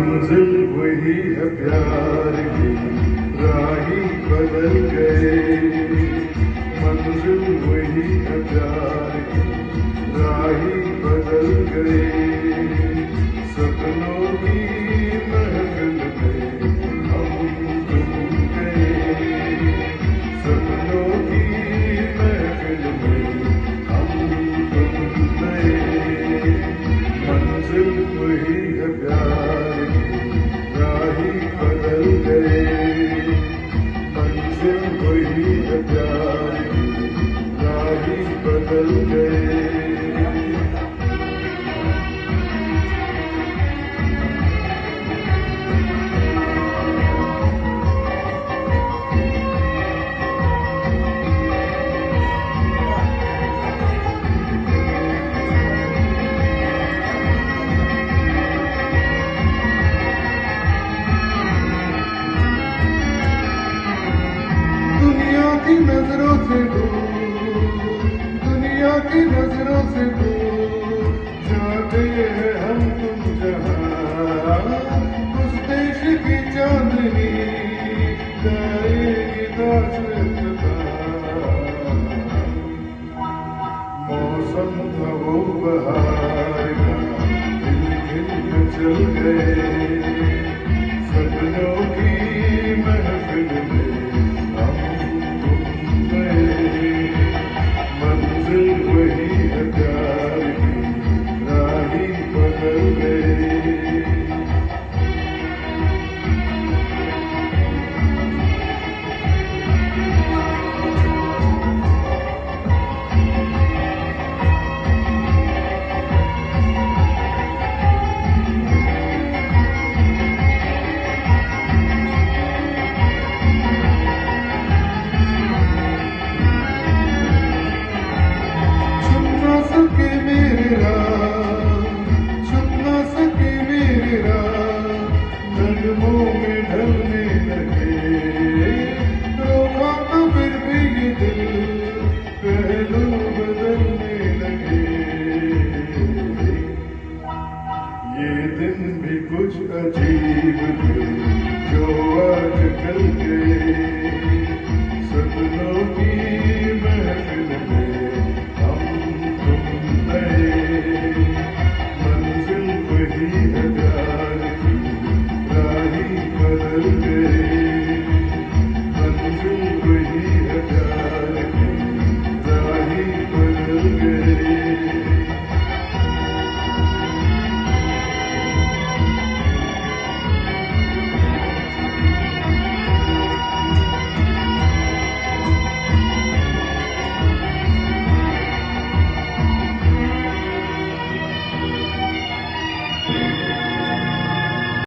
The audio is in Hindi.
मंजिल वही है प्यार की, राही बदल गए। मंजिल वही है प्यार की, राही बदल गए। सपनों की महफिल में हम तुम गए। सपनों की महफिल में हम तुम गए। मंजिल वही है प्यार की, राही बदल गए। मंजिल वही है प्यार की, राही बदल गए। दुनिया की नजरों से दूर, दुनिया की नजरों से दूर जाते हैं हम तुम जहाँ। उस देश की चांदनी जाएगी दास्तां। मौसम था वो बहार का, दिल खिल चल गए। सपनों की महफिल में मंजिल वही है प्यार की, राही बदल गए। नगमों में ढलने लगे, रोका तो फिर भी ये दिल पहलू बदलने लगे। ये दिन भी कुछ अजीब थे जो आज कल गए। सपनों की महफिल में हम तुम गए। मंजिल वही है प्यार की, राही बदल गए।